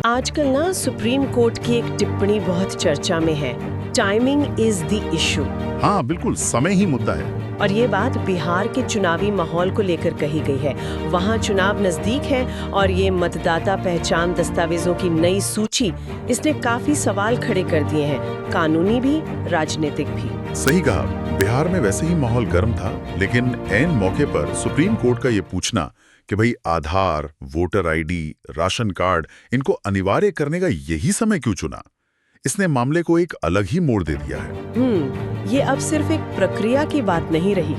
आजकल ना supreme court की एक टिप्पणी बहुत चर्चा में है। Timing is the issue. हाँ बिल्कुल, समय ही मुद्दा है। और ये बात बिहार के चुनावी माहौल को लेकर कही गई है। वहाँ चुनाव नजदीक है और ये मतदाता पहचान दस्तावेजों की नई सूची, इसने काफी सवाल खड़े कर दिए हैं, कानूनी भी, राजनीतिक भी। सही कहा, बिहार में वैसे ही माहौल गर्म था, लेकिन ऐन मौके पर सुप्रीम कोर्ट का ये पूछना कि भाई आधार, वोटर आईडी, राशन कार्ड, इनको अनिवार्य करने का यही समय क्यों चुना, इसने मामले को एक अलग ही मोड़ दे दिया है। ये अब सिर्फ एक प्रक्रिया की बात नहीं रही।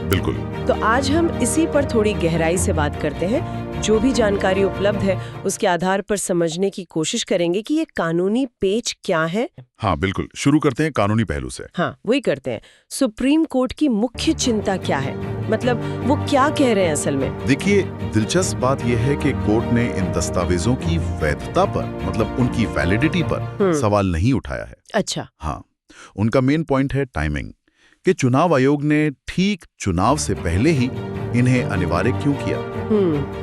बिल्कुल। तो आज हम इसी पर थोड़ी गहराई से बात करते हैं। जो भी जानकारी उपलब्ध है उसके आधार पर समझने की कोशिश करेंगे कि ये कानूनी पेच क्या है। हाँ बिल्कुल, शुरू करते हैं कानूनी पहलू से। हाँ वही करते हैं। सुप्रीम कोर्ट की मुख्य चिंता क्या है, मतलब वो क्या कह रहे हैं असल में? देखिए, दिलचस्प बात यह है कि कोर्ट ने इन दस्तावेजों की वैधता पर, मतलब उनकी वैलिडिटी पर सवाल नहीं उठाया है। अच्छा। हाँ, उनका मेन पॉइंट है टाइमिंग, कि चुनाव आयोग ने ठीक चुनाव से पहले ही इन्हें अनिवार्य क्यों किया।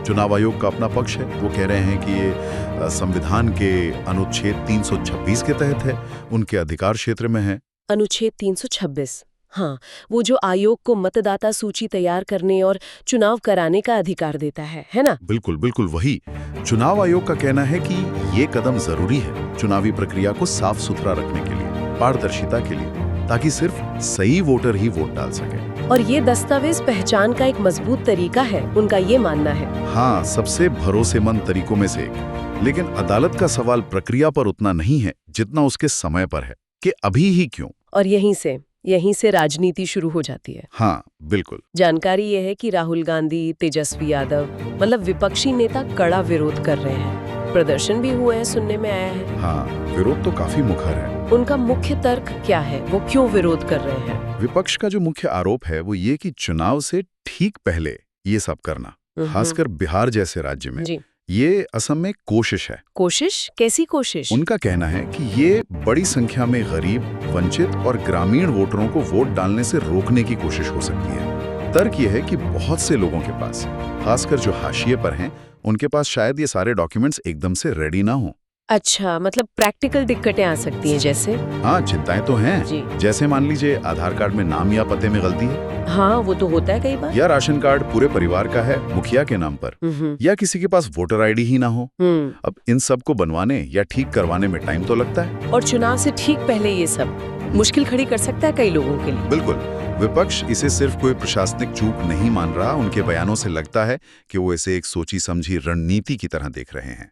चुनाव आयोग का अपना पक्ष है, वो कह रहे हैं कि ये संविधान के अनुच्छेद 326 के तहत है, उनके अधिकार क्षेत्र में है। अनुच्छेद 326, हाँ, वो जो आयोग को मतदाता सूची तैयार करने और चुनाव कराने का अधिकार देता है ना? बिल्कुल बिल्कुल वही। चुनाव आयोग का कहना है कि ये कदम जरूरी है चुनावी प्रक्रिया को साफ सुथरा रखने के लिए, पारदर्शिता के लिए, ताकि सिर्फ सही वोटर ही वोट डाल सके। और ये दस्तावेज पहचान का एक मजबूत तरीका है, उनका ये मानना है। हाँ, सबसे भरोसेमंद तरीकों में से एक। लेकिन अदालत का सवाल प्रक्रिया पर उतना नहीं है जितना उसके समय पर है, कि अभी ही क्यों। और यहीं से राजनीति शुरू हो जाती है। हाँ बिल्कुल। जानकारी ये है कि राहुल गांधी, तेजस्वी यादव, मतलब विपक्षी नेता कड़ा विरोध कर रहे हैं। प्रदर्शन भी हुए हैं, सुनने में आया है। हाँ, विरोध तो काफी मुखर है। उनका मुख्य तर्क क्या है, वो क्यों विरोध कर रहे हैं? विपक्ष का जो मुख्य आरोप है वो ये कि चुनाव से ठीक पहले ये सब करना, खासकर बिहार जैसे राज्य में, ये असम में कोशिश है। कोशिश? कैसी कोशिश? उनका कहना है कि ये बड़ी संख्या में गरीब, वंचित और ग्रामीण वोटरों को वोट डालने से रोकने की कोशिश हो सकती है। तर्क ये है कि बहुत से लोगों के पास, खासकर जो हाशिए पर हैं, उनके पास शायद ये सारे डॉक्यूमेंट्स एकदम से रेडी ना हो। अच्छा, मतलब प्रैक्टिकल दिक्कतें आ सकती हैं जैसे? हाँ, चिंताएं तो हैं। जैसे मान लीजिए आधार कार्ड में नाम या पते में गलती है। हाँ, वो तो होता है कई बार। या राशन कार्ड पूरे परिवार का है, मुखिया के नाम पर, या किसी के पास वोटर आईडी ही ना हो। अब इन सब को बनवाने या ठीक करवाने में टाइम तो लगता है। और चुनाव से ठीक पहले ये सब मुश्किल खड़ी कर सकता है कई लोगों के लिए। बिल्कुल। विपक्ष इसे सिर्फ कोई प्रशासनिक चूक नहीं मान रहा, उनके बयानों से लगता है कि वो इसे एक सोची समझी रणनीति की तरह देख रहे हैं।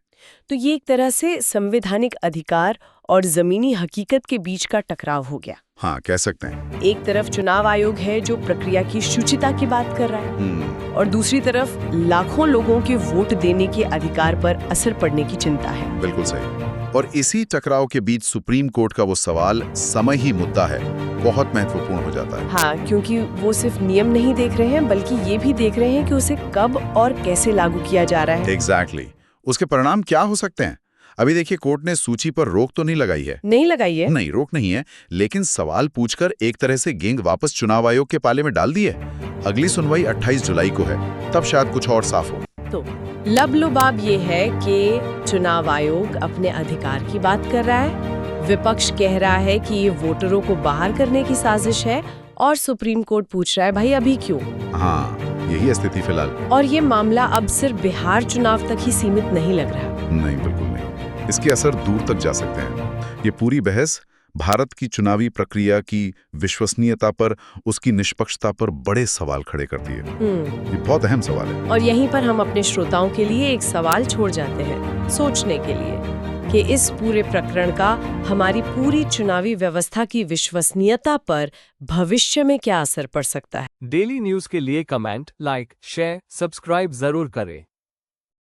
तो ये एक तरह से संवैधानिक अधिकार और जमीनी हकीकत के बीच का टकराव हो गया। हाँ, कह सकते हैं। एक तरफ चुनाव आयोग है जो प्रक्रिया की शुचिता की बात कर रहा है, और दूसरी तरफ लाखों लोगों के वोट देने के अधिकार पर असर पड़ने की चिंता है। बिल्कुल सही। और इसी टकराव के बीच सुप्रीम कोर्ट का वो सवाल, समय ही मुद्दा है, बहुत महत्वपूर्ण हो जाता है। हाँ, क्योंकि वो सिर्फ नियम नहीं देख रहे हैं, बल्कि ये भी देख रहे हैं कि उसे कब और कैसे लागू किया जा रहा है। एग्जैक्टली। उसके परिणाम क्या हो सकते हैं? अभी देखिए, कोर्ट ने सूची पर रोक तो नहीं लगाई है। नहीं, रोक नहीं है, लेकिन सवाल पूछकर एक तरह से गेंद वापस चुनाव आयोग के पाले में डाल दी है। अगली सुनवाई 28 जुलाई को है, तब शायद कुछ और साफ हो। तो लबलुबाब ये है कि चुनाव आयोग अपने अधिकार की बात कर रहा है, विपक्ष कह रहा है कि ये वोटरों को बाहर करने की साजिश है, और सुप्रीम कोर्ट पूछ रहा है भाई अभी क्यों। हाँ, यही स्थिति फिलहाल। और ये मामला अब सिर्फ बिहार चुनाव तक ही सीमित नहीं लग रहा। नहीं, बिल्कुल नहीं। इसके असर दूर तक जा सकते हैं। ये पूरी बहस भारत की चुनावी प्रक्रिया की विश्वसनीयता पर, उसकी निष्पक्षता पर बड़े सवाल खड़े करती है। ये बहुत अहम सवाल है। और यहीं पर हम अपने श्रोताओं के लिए एक सवाल छोड़ जाते हैं सोचने के लिए, कि इस पूरे प्रकरण का हमारी पूरी चुनावी व्यवस्था की विश्वसनीयता पर भविष्य में क्या असर पड़ सकता है। डेली न्यूज के लिए कमेंट, लाइक, शेयर, सब्सक्राइब जरूर करें।